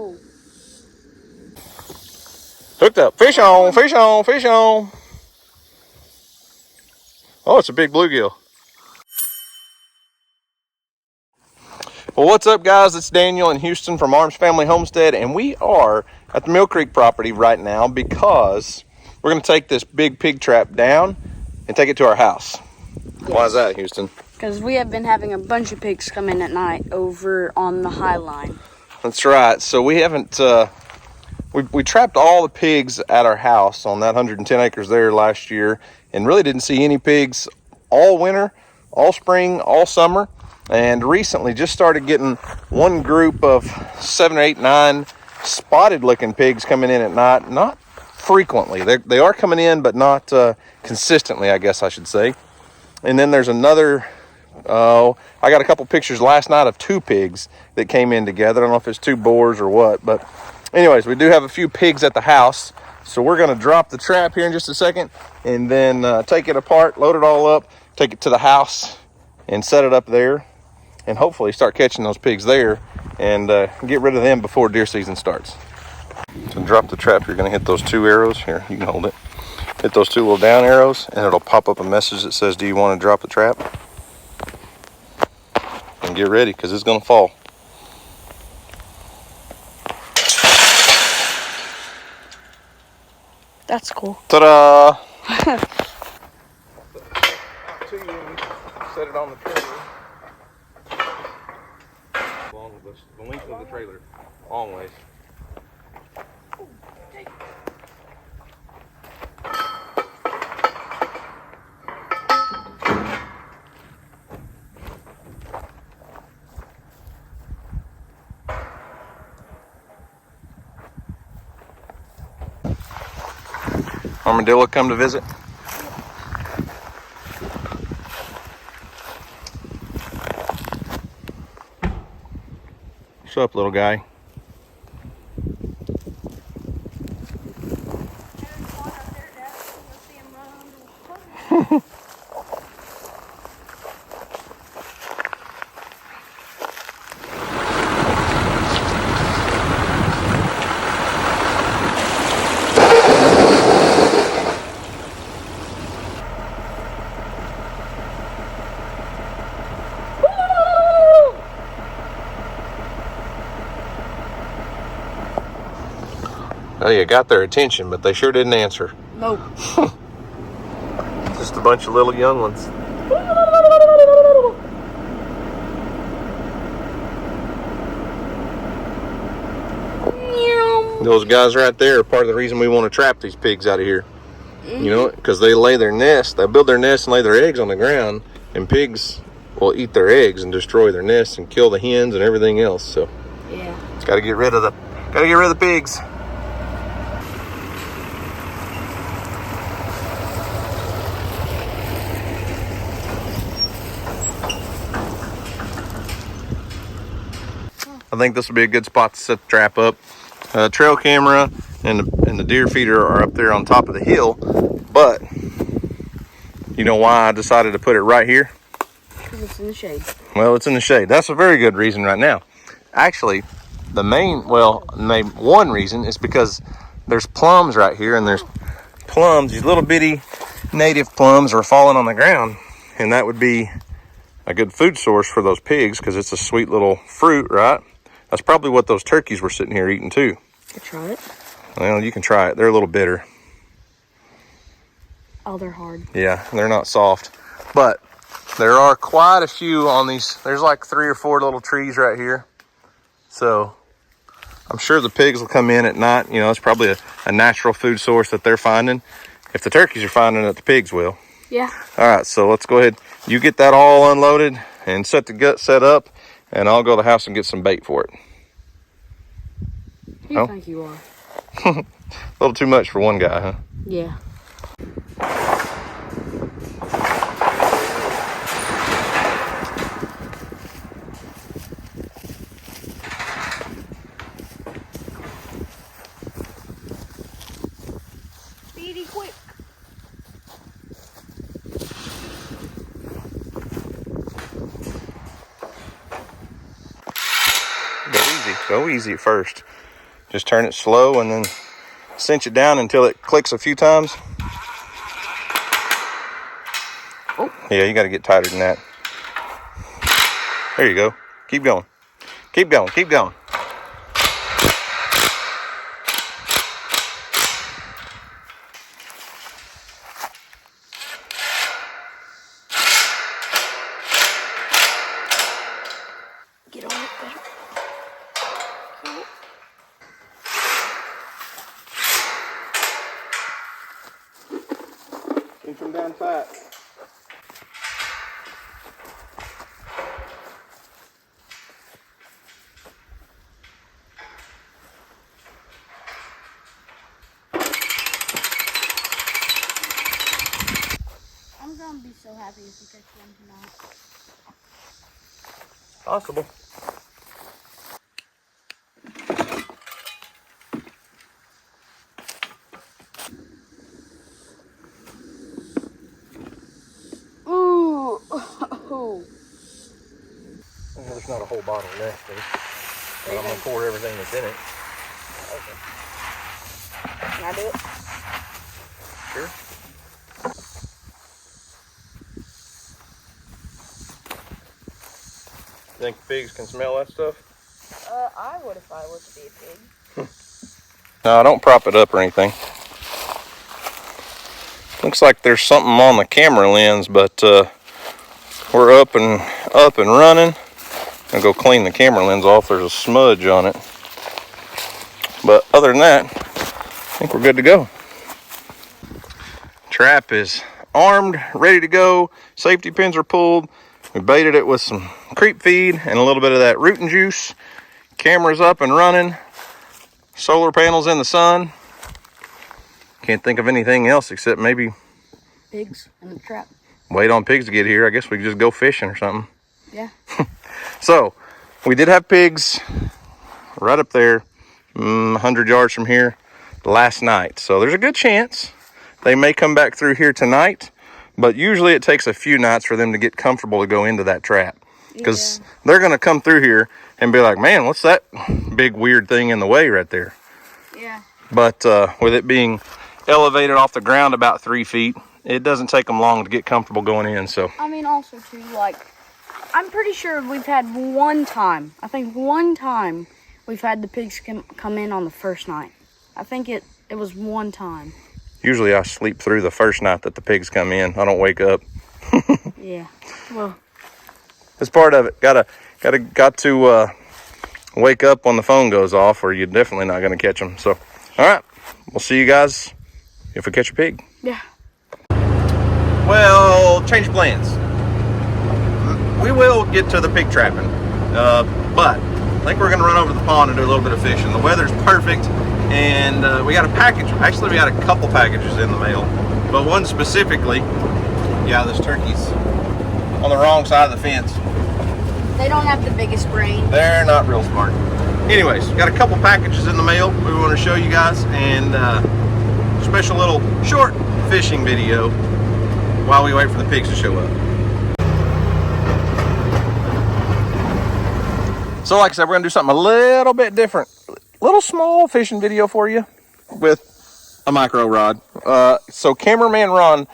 Oh. Hooked up. Fish on, fish on, fish on. Oh, it's a big bluegill. Well, what's up, guys? It's Daniel in Houston from Arms Family Homestead, and we are at the Mill Creek property right now because we're going to take this big pig trap down and take it to our house. Yes. Why is that, Houston? Because we have been having a bunch of pigs come in at night over on the High Line. That's right. So we haven't... We trapped all the pigs at our house on that 110 acres there last year and really didn't see any pigs all winter, all spring, all summer. And recently just started getting one group of 7 or 8, 9 spotted looking pigs coming in at night. Not frequently. They are coming in, but not consistently, I guess I should say. And then there's another, I got a couple pictures last night of 2 pigs that came in together. I don't know if it's 2 boars or what, but anyways, we do have a few pigs at the house. So we're going to drop the trap here in just a second and then take it apart, load it all up, take it to the house and set it up there and hopefully start catching those pigs there and get rid of them before deer season starts. To drop the trap, you're going to hit those 2 arrows. Here, you can hold it. Hit those 2 little down arrows and it'll pop up a message that says, do you want to drop the trap? And get ready because it's going to fall. That's cool. Ta-da! Set it on the trailer. Along with the length of the trailer. Long ways. Armadillo come to visit? What's up, little guy? Oh, you got their attention, but they sure didn't answer. Nope. Just a bunch of little young ones. Those guys right there are part of the reason we want to trap these pigs out of here. You know, because they lay their nest, they build their nest and lay their eggs on the ground, and pigs will eat their eggs and destroy their nests and kill the hens and everything else. So yeah, it's got to get rid of the pigs. I think this will be a good spot to set the trap up. Trail camera and the deer feeder are up there on top of the hill, but you know why I decided to put it right here? Because it's in the shade. Well, it's in the shade. That's a very good reason right now. Actually, the main one reason is because there's plums right here, and there's plums, these little bitty native plums are falling on the ground, and that would be a good food source for those pigs because it's a sweet little fruit, right? That's probably what those turkeys were sitting here eating too. I try it. Well, you can try it. They're a little bitter. Oh, they're hard. Yeah, they're not soft. But there are quite a few on these. There's like 3 or 4 little trees right here. So I'm sure the pigs will come in at night. You know, it's probably a natural food source that they're finding. If the turkeys are finding it, the pigs will. Yeah. All right, so let's go ahead. You get that all unloaded and set the gut set up, and I'll go to the house and get some bait for it. Who do you think you are? A little too much for one guy, huh? Yeah. Speedy quick. Go easy at first. Just turn it slow and then cinch it down until it clicks a few times. Oh. Yeah, you got to get tighter than that. There you go. Keep going. Keep going. Keep going. Get on it better. Cool. Cinch them down tight. I'm gonna be so happy if we catch one tonight. Possible. Ooh. Oh. Well, there's not a whole bottle left, but I'm gonna pour everything that's in it. Okay. Can I do it? Sure. Think pigs can smell that stuff? I would if I were to be a pig. No, don't prop it up or anything. Looks like there's something on the camera lens, but we're up and running. I'm gonna go clean the camera lens off. There's a smudge on it. But other than that, I think we're good to go. Trap is armed, ready to go. Safety pins are pulled. We baited it with some creep feed and a little bit of that rootin' juice. Camera's up and running. Solar panels in the sun. Can't think of anything else except maybe Pigs in the trap. wait on pigs to get here. I guess we could just go fishing or something. Yeah. So, we did have pigs right up there, 100 yards from here last night. So there's a good chance they may come back through here tonight. But usually it takes a few nights for them to get comfortable to go into that trap. Because they're going to come through here and be like, man, what's that big weird thing in the way right there? Yeah. But with it being elevated off the ground about 3 feet, it doesn't take them long to get comfortable going in. So I mean, also too, like, I'm pretty sure we've had one time. I think one time we've had the pigs come in on the first night. I think it was one time. usually I sleep through the first night that the pigs come in. I don't wake up. Yeah. Well, it's part of it. Got to wake up when the phone goes off, or you're definitely not going to catch them. So, all right, we'll see you guys if we catch a pig. yeah. Well, change plans. We will get to the pig trapping, but I think we're going to run over to the pond and do a little bit of fishing. The weather's perfect, and we got a package. Actually, we got a couple packages in the mail, but one specifically, yeah, this turkey's on the wrong side of the fence. They don't have the biggest brain. They're not real smart. Anyways, got a couple packages in the mail we want to show you guys, and special little short fishing video while we wait for the pigs to show up. So like I said, we're gonna do something a little bit different. Little small fishing video for you with a micro rod. So cameraman Ron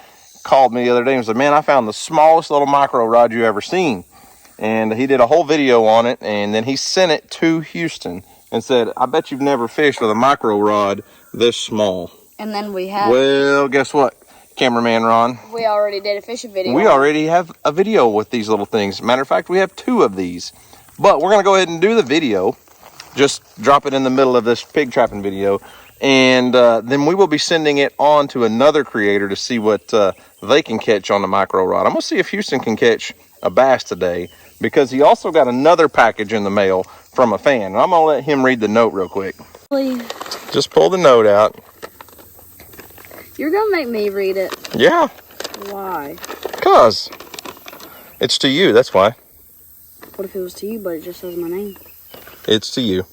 called me the other day and said, man, I found the smallest little micro rod you ever seen. And he did a whole video on it, and then he sent it to Houston and said, I bet you've never fished with a micro rod this small. And then we have... Well, guess what, cameraman Ron? We already did a fishing video. We already have a video with these little things. Matter of fact, we have 2 of these. But we're going to go ahead and do the video. Just drop it in the middle of this pig trapping video. And then we will be sending it on to another creator to see what they can catch on the micro rod. I'm going to see if Houston can catch a bass today, because he also got another package in the mail from a fan. And I'm going to let him read the note real quick. Please. Just pull the note out. You're going to make me read it. Yeah. Why? Because it's to you, that's why. What if it was to you, but it just says my name? It's to you.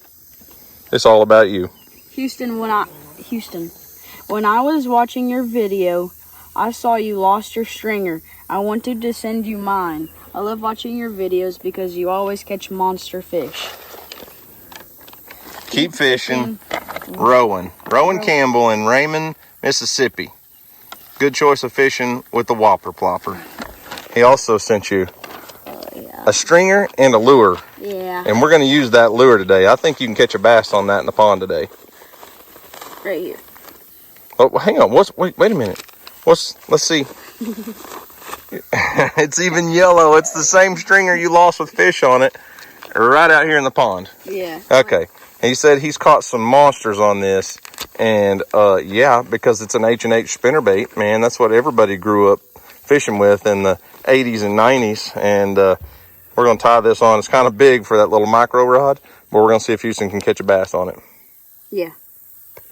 It's all about you. Houston, when I was watching your video, I saw you lost your stringer. I wanted to send you mine. I love watching your videos because you always catch monster fish. Keep fishing. Rowan Campbell in Raymond, Mississippi. Good choice of fishing with the Whopper Plopper. He also sent you a stringer and a lure. Yeah. And we're going to use that lure today. I think you can catch a bass on that in the pond today. Right here. Oh, hang on. Wait a minute. Let's see. It's even yellow. It's the same stringer you lost with fish on it right out here in the pond. Yeah. Okay. He said he's caught some monsters on this. And yeah, because it's an H&H spinnerbait, man, that's what everybody grew up fishing with in the 80s and 90s. And we're going to tie this on. It's kind of big for that little micro rod, but we're going to see if Houston can catch a bass on it. Yeah.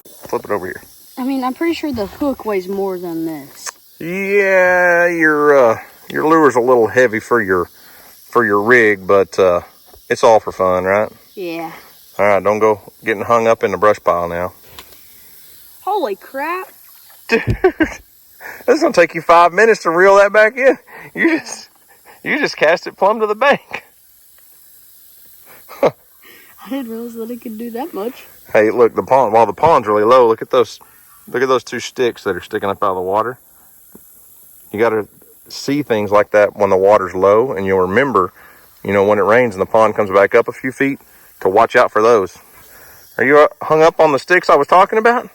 Flip it over here. I mean, I'm pretty sure the hook weighs more than this. Yeah, your lure's a little heavy for your rig, but it's all for fun, right? Yeah. All right, don't go getting hung up in the brush pile now. Holy crap. Dude, it's gonna take you 5 minutes to reel that back in. You just cast it plumb to the bank. I didn't realize that it could do that much. Hey, look, while the pond's really low, look at those two sticks that are sticking up out of the water. You gotta see things like that when the water's low, and you'll remember, when it rains and the pond comes back up a few feet, to watch out for those. Are you hung up on the sticks I was talking about?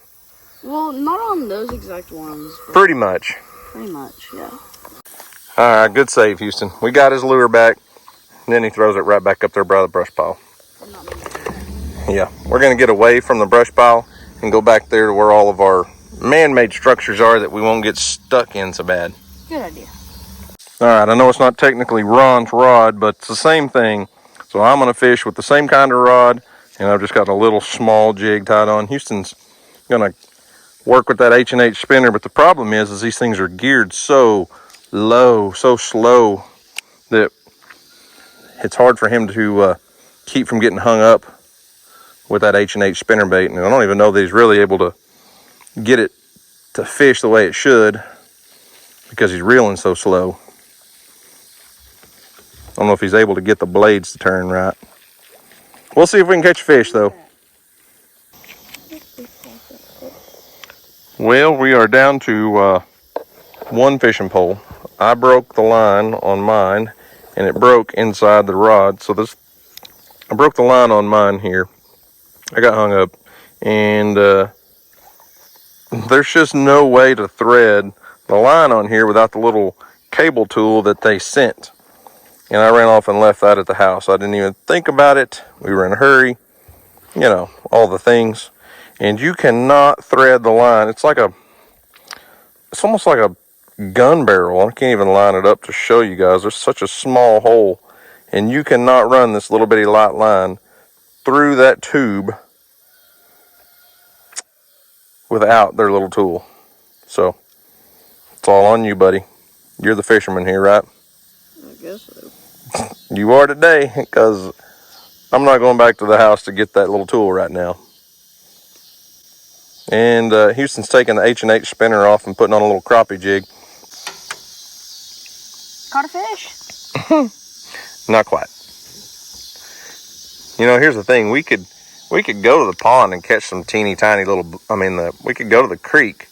Well, not on those exact ones. Pretty much. Pretty much, yeah. All right, good save, Houston. We got his lure back, and then he throws it right back up there by the brush pile. Yeah, we're gonna get away from the brush pile and go back there to where all of our man-made structures are that we won't get stuck in so bad. Good idea. All right, I know it's not technically Ron's rod, but it's the same thing. So I'm gonna fish with the same kind of rod, and I've just got a little small jig tied on. Houston's gonna work with that H&H spinner, but the problem is these things are geared so low, so slow, that it's hard for him to keep from getting hung up with that H&H spinnerbait. And I don't even know that he's really able to get it to fish the way it should because he's reeling so slow. I don't know if he's able to get the blades to turn right. We'll see if we can catch a fish though. Well, we are down to one fishing pole. I broke the line on mine and it broke inside the rod. So I broke the line on mine here. I got hung up, and there's just no way to thread the line on here without the little cable tool that they sent. And I ran off and left that at the house. I didn't even think about it. We were in a hurry, all the things. And you cannot thread the line. It's almost like a gun barrel. I can't even line it up to show you guys. There's such a small hole, and you cannot run this little bitty light line through that tube without their little tool. So it's all on you, buddy. You're the fisherman here, right? I guess so. You are today, because I'm not going back to the house to get that little tool right now. And Houston's taking the H&H spinner off and putting on a little crappie jig. Caught a fish? Not quite. Here's the thing. We could go to the pond and catch some teeny tiny little, we could go to the creek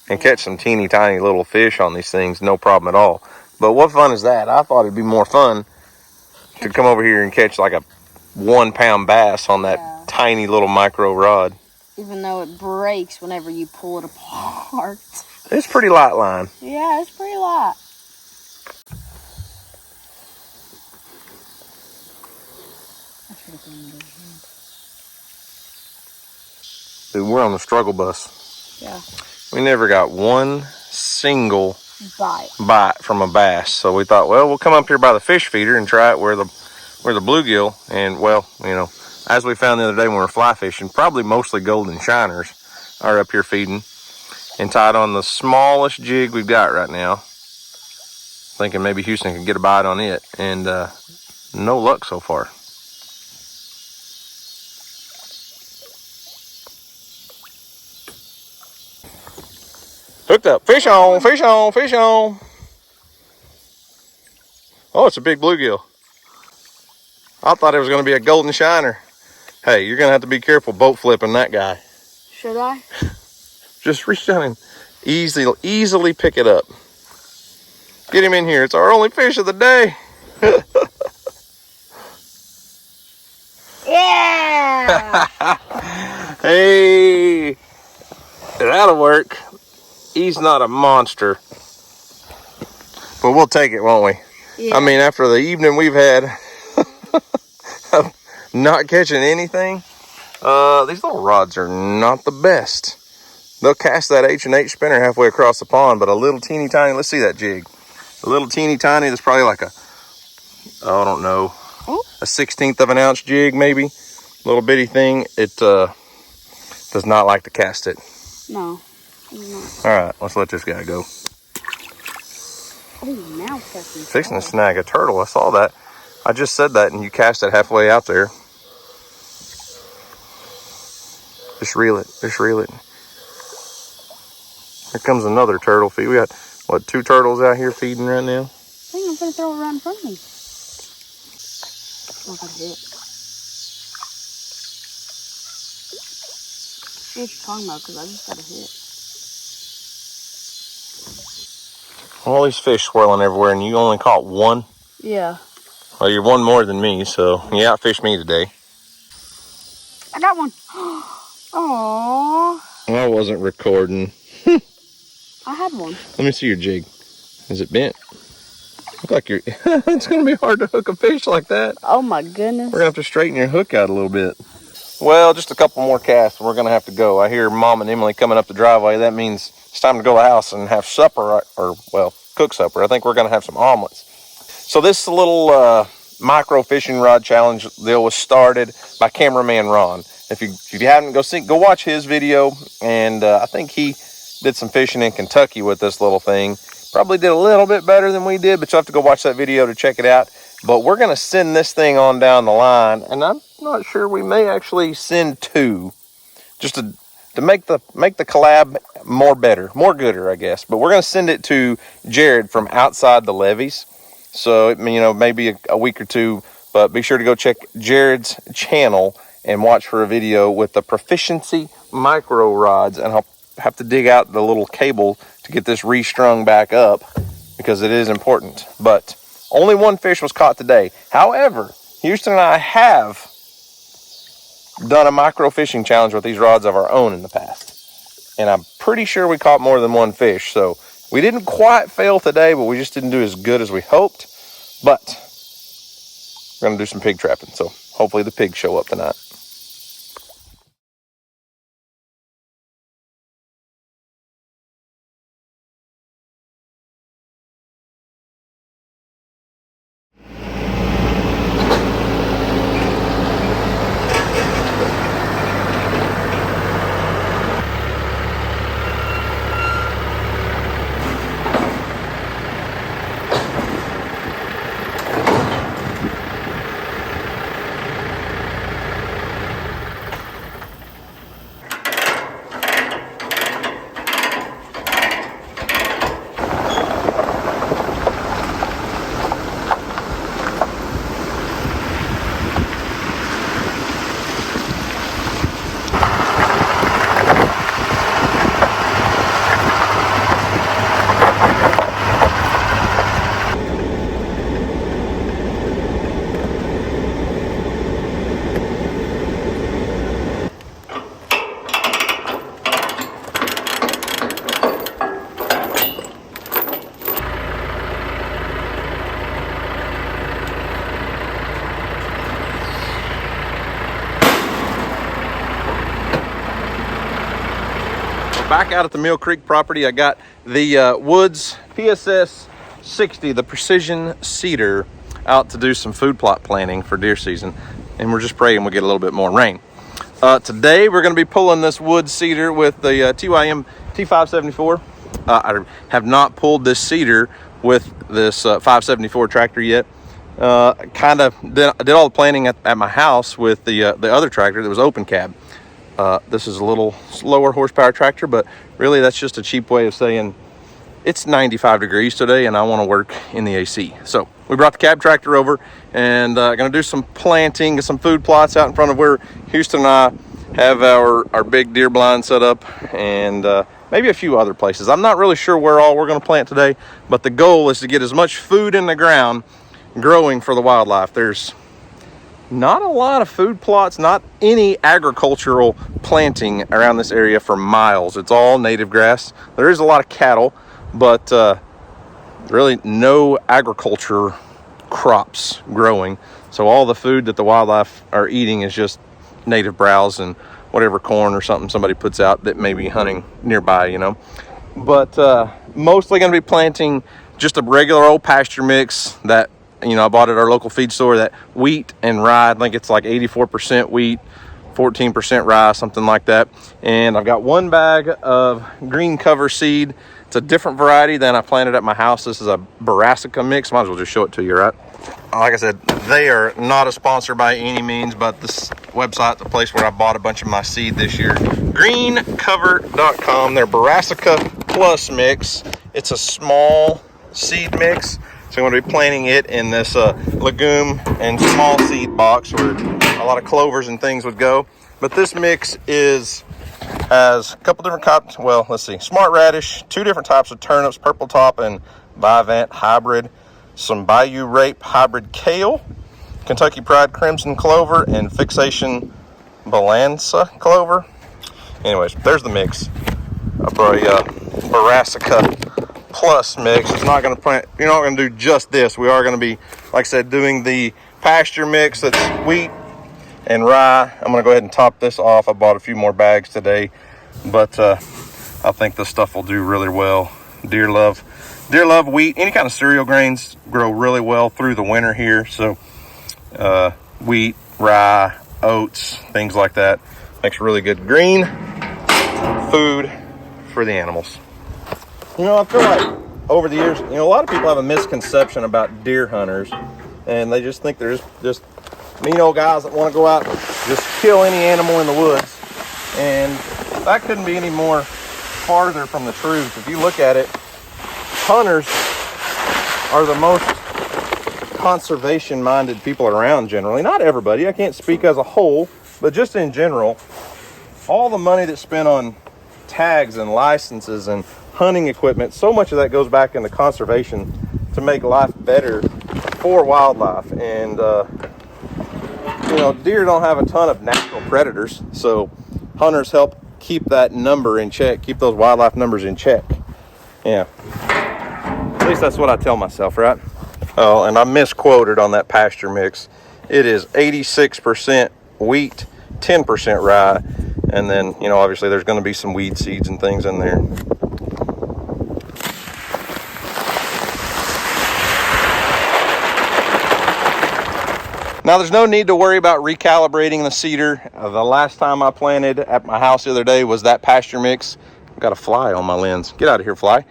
and catch some teeny tiny little fish on these things, no problem at all. But what fun is that? I thought it'd be more fun to come over here and catch like a 1 pound bass on that tiny little micro rod. Even though it breaks whenever you pull it apart. It's pretty light line. Yeah, it's pretty light. Dude, we're on the struggle bus. Yeah. We never got one single bite from a bass. So we thought, well, we'll come up here by the fish feeder and try it where the bluegill, and as we found the other day when we were fly fishing, probably mostly golden shiners are up here feeding, and tied on the smallest jig we've got right now, thinking maybe Houston could get a bite on it, and no luck so far. Hooked up. Fish on, fish on, fish on. Oh, it's a big bluegill. I thought it was going to be a golden shiner. Hey, you're going to have to be careful boat flipping that guy. Should I? Just reach down and easily pick it up. Get him in here. It's our only fish of the day. Yeah! Hey, that'll work. He's not a monster, but we'll take it, won't we? Yeah. I mean, after the evening we've had of not catching anything, these little rods are not the best. They'll cast that H&H spinner halfway across the pond, but a little teeny tiny, let's see that jig. A little teeny tiny, that's probably like I don't know, a 1/16 of an ounce jig maybe. Little bitty thing. It does not like to cast it. No, it's not. All right, let's let this guy go. Oh, now catching. Fixing to snag a turtle. I saw that. I just said that, and you cast it halfway out there. Just reel it. Just reel it. Here comes another turtle feed. We got, what, 2 turtles out here feeding right now? I think I'm going to throw it right in front of me. Oh, I got hit. What you're talking about, because I just got a hit. All these fish swirling everywhere, and you only caught 1? Yeah. Well, you're 1 more than me, so you outfished me today. I got one. Aww. I wasn't recording. I had one. Let me see your jig. Is it bent? Look like you're... It's going to be hard to hook a fish like that. Oh my goodness. We're going to have to straighten your hook out a little bit. Well, just a couple more casts and we're going to have to go. I hear Mom and Emily coming up the driveway. That means it's time to go to the house and have supper, or well, cook supper. I think we're going to have some omelets. So this little micro fishing rod challenge deal was started by cameraman Ron. If you haven't, go watch his video. And I think he did some fishing in Kentucky with this little thing. Probably did a little bit better than we did, but you'll have to go watch that video to check it out. But we're going to send this thing on down the line, and I'm not sure, we may actually send 2 just to make the collab more gooder, I guess. But we're going to send it to Jared from outside the levees. So, maybe a week or 2, but be sure to go check Jared's channel and watch for a video with the Proficiency micro rods, and I'll have to dig out the little cable to get this restrung back up because it is important. But only 1 fish was caught today. However, Houston and I have done a micro fishing challenge with these rods of our own in the past, and I'm pretty sure we caught more than 1 fish. So we didn't quite fail today, but we just didn't do as good as we hoped. But we're going to do some pig trapping, so hopefully the pigs show up tonight. Back out at the Mill Creek property, I got the Woods PSS 60, the precision cedar, out to do some food plot planting for deer season, and we're just praying we'll get a little bit more rain. Today we're going to be pulling this Woods cedar with the TYM T574. I have not pulled this cedar with this 574 tractor yet. Kind of did all the planning at my house with the other tractor that was open cab. This is a little lower horsepower tractor, but really that's just a cheap way of saying it's 95 degrees today and I want to work in the AC. So we brought the cab tractor over and going to do some planting, some food plots out in front of where Houston and I have our big deer blind set up, and maybe a few other places. I'm not really sure where all we're going to plant today, but the goal is to get as much food in the ground growing for the wildlife. There's not a lot of food plots, not any agricultural planting around this area for miles. It's all native grass. There is a lot of cattle, but really no agriculture crops growing. So all the food that the wildlife are eating is just native browse and whatever corn or something somebody puts out that may be hunting nearby, you know. But mostly going to be planting just a regular old pasture mix that, you know, I bought at our local feed store, that wheat and rye. I think it's like 84% wheat, 14% rye, something like that. And I've got one bag of green cover seed. It's a different variety than I planted at my house. This is a brassica mix. Might as well just show it to you, right? Like I said, they are not a sponsor by any means, but this website, the place where I bought a bunch of my seed this year, greencover.com, their brassica plus mix. It's a small seed mix. So I'm going to be planting it in this legume and small seed box where a lot of clovers and things would go. But this mix has a couple different types. Well, let's see. Smart radish, 2 different types of turnips, purple top and Vivant hybrid, some Bayou Rape hybrid kale, Kentucky Pride crimson clover, and Fixation Balanza clover. Anyways, there's the mix of brassica plus mix. It's not going to plant, you're not going to do just this. We are going to be, like I said, doing the pasture mix that's wheat and rye. I'm going to go ahead and top this off. I bought a few more bags today, but I think this stuff will do really well. Deer love wheat. Any kind of cereal grains grow really well through the winter here. So wheat, rye, oats, things like that makes really good green food for the animals. You know, I feel like over the years, you know, a lot of people have a misconception about deer hunters, and they just think they're just mean old guys that want to go out and just kill any animal in the woods. And that couldn't be any more farther from the truth. If you look at it, hunters are the most conservation-minded people around generally. Not everybody, I can't speak as a whole, but just in general, all the money that's spent on tags and licenses and hunting equipment, so much of that goes back into conservation to make life better for wildlife. And you know, deer don't have a ton of natural predators, so hunters help keep that number in check, keep those wildlife numbers in check. Yeah, at least that's what I tell myself, right? Oh, and I misquoted on that pasture mix. It is 86% wheat, 10% rye, and then, you know, obviously there's going to be some weed seeds and things in there. Now, there's no need to worry about recalibrating the cedar. The last time I planted at my house the other day was that pasture mix. I've got a fly on my lens. Get out of here, fly.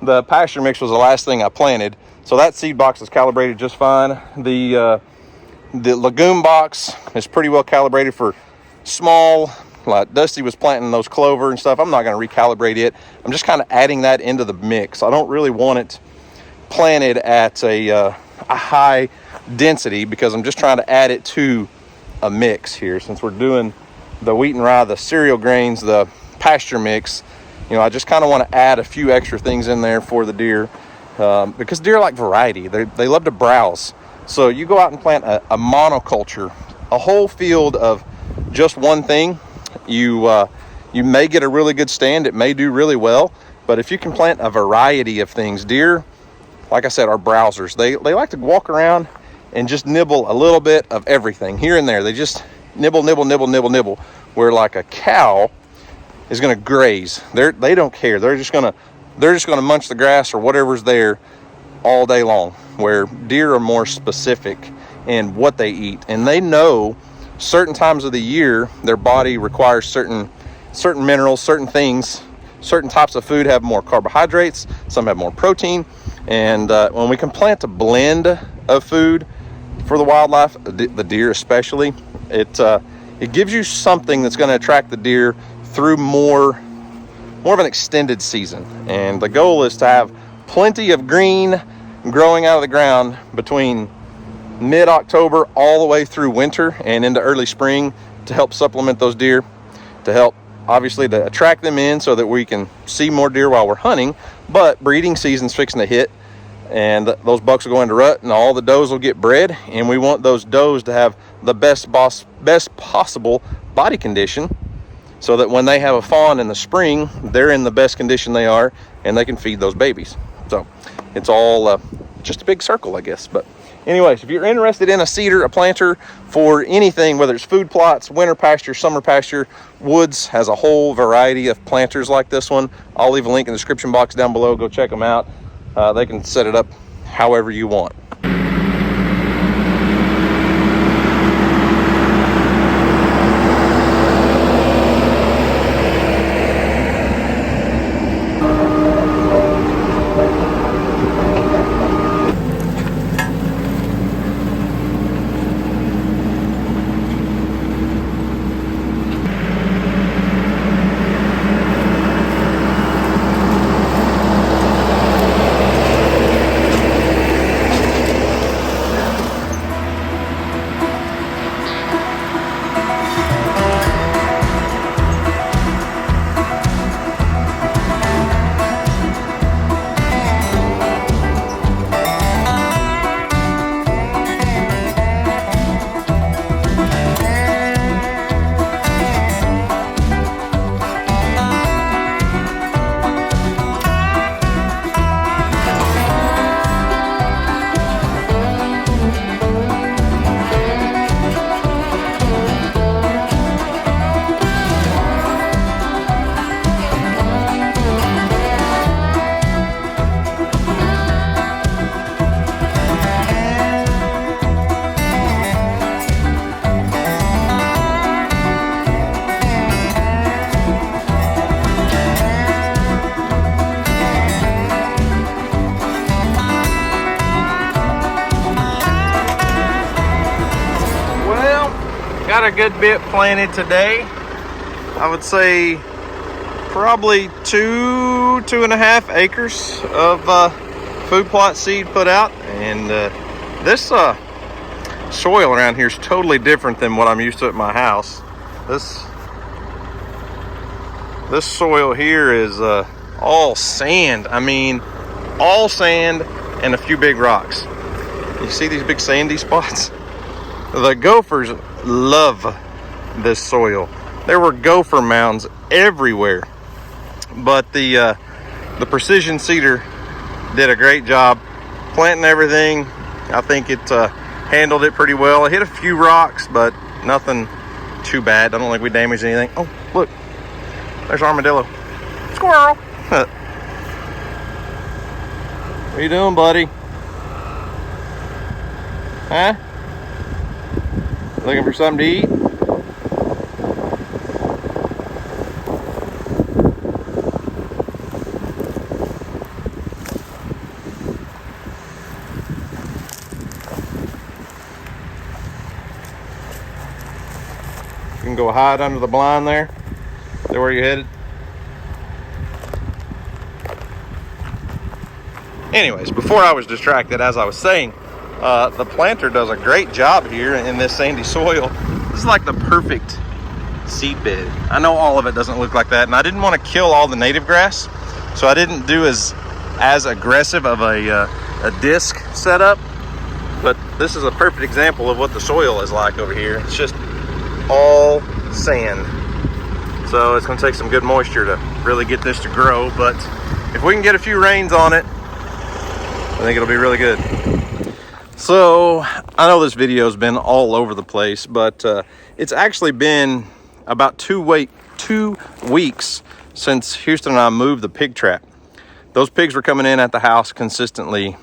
The pasture mix was the last thing I planted, so that seed box is calibrated just fine. The legume box is pretty well calibrated for small, like Dusty was planting those clover and stuff. I'm not going to recalibrate it. I'm just kind of adding that into the mix. I don't really want it planted at a high density because I'm just trying to add it to a mix here. Since we're doing the wheat and rye, the cereal grains, the pasture mix, you know, I just kind of want to add a few extra things in there for the deer because deer like variety. They love to browse. So you go out and plant a monoculture, a whole field of just one thing, you may get a really good stand. It may do really well, but if you can plant a variety of things, deer, like I said, are browsers. They like to walk around and just nibble a little bit of everything here and there. They just nibble, where like a cow is going to graze. They don't care. They're just going to munch the grass or whatever's there all day long, where deer are more specific in what they eat, and they know certain times of the year their body requires certain minerals, certain things. Certain types of food have more carbohydrates, some have more protein, and when we can plant a blend of food for the wildlife, the deer especially, it gives you something that's going to attract the deer through more of an extended season. And the goal is to have plenty of green growing out of the ground between mid-October all the way through winter and into early spring, to help supplement those deer, to help obviously to attract them in so that we can see more deer while we're hunting. But breeding season's fixing to hit, and those bucks will go into rut and all the does will get bred, and we want those does to have the best possible body condition so that when they have a fawn in the spring, they're in the best condition they are and they can feed those babies. So it's all just a big circle, I guess. But anyways, if you're interested in a seeder, a planter for anything, whether it's food plots, winter pasture, summer pasture, Woods has a whole variety of planters like this one. I'll leave a link in the description box down below. Go check them out. They can set it up however you want. Got a good bit planted today. I would say probably 2.5 acres of food plot seed put out, and this soil around here is totally different than what I'm used to at my house. This soil here is all sand. I mean, all sand and a few big rocks. You see these big sandy spots? The gophers love this soil. There were gopher mounds everywhere, but the precision seeder did a great job planting everything. I think it handled it pretty well. It hit a few rocks, but nothing too bad. I don't think we damaged anything. Oh, look, there's armadillo. Squirrel. What are you doing, buddy? Huh? Looking for something to eat? You can go hide under the blind there. Is that where you're headed? Anyways, before I was distracted, as I was saying, the planter does a great job here in this sandy soil. This is like the perfect seed bed. I know all of it doesn't look like that, and I didn't want to kill all the native grass, so I didn't do as aggressive of a disc setup. But this is a perfect example of what the soil is like over here. It's just all sand. So it's going to take some good moisture to really get this to grow, but if we can get a few rains on it, I think it'll be really good. So I know this video has been all over the place, but it's actually been about 2 weeks since Houston and I moved the pig trap. Those pigs were coming in at the house consistently,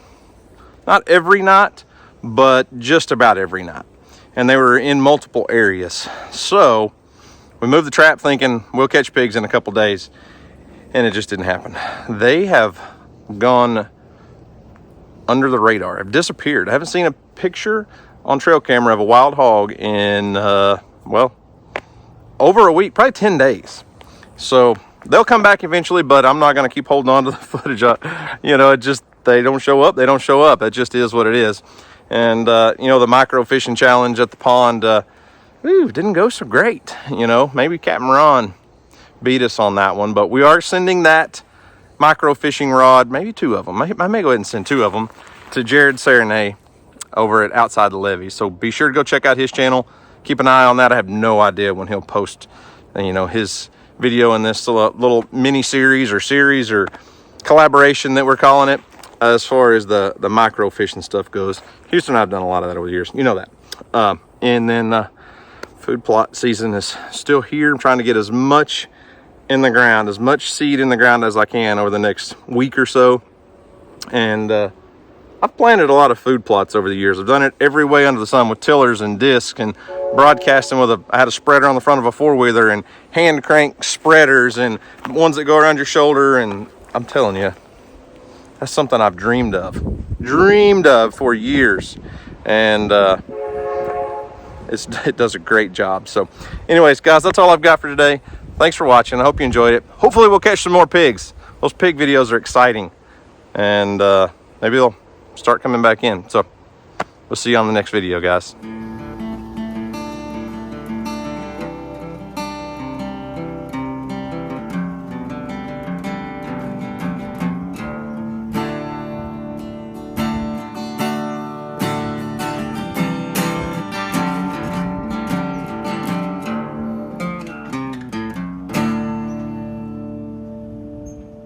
not every night, but just about every night. And they were in multiple areas. So we moved the trap thinking we'll catch pigs in a couple days, and it just didn't happen. They have gone under the radar, have disappeared. I haven't seen a picture on trail camera of a wild hog in, well, over a week, probably 10 days. So they'll come back eventually, but I'm not going to keep holding on to the footage. You know, it just, they don't show up, they don't show up. It just is what it is. And, you know, the micro fishing challenge at the pond, ooh, didn't go so great. You know, maybe Captain Ron beat us on that one, but we are sending that micro fishing rod, maybe 2 of them. I may go ahead and send 2 of them to Jared Serenay over at Outside the Levee. So be sure to go check out his channel. Keep an eye on that. I have no idea when he'll post, you know, his video in this little mini series or collaboration that we're calling it, as far as the micro fishing stuff goes. Houston and I have done a lot of that over the years. You know that. And then food plot season is still here. I'm trying to get as much in the ground, as much seed in the ground as I can over the next week or so. And I've planted a lot of food plots over the years. I've done it every way under the sun with tillers and discs and broadcasting with I had a spreader on the front of a 4-wheeler and hand crank spreaders and ones that go around your shoulder. And I'm telling you, that's something I've dreamed of for years. And it does a great job. So anyways, guys, that's all I've got for today. Thanks for watching. I hope you enjoyed it. Hopefully we'll catch some more pigs. Those pig videos are exciting. And maybe they'll start coming back in. So we'll see you on the next video, guys.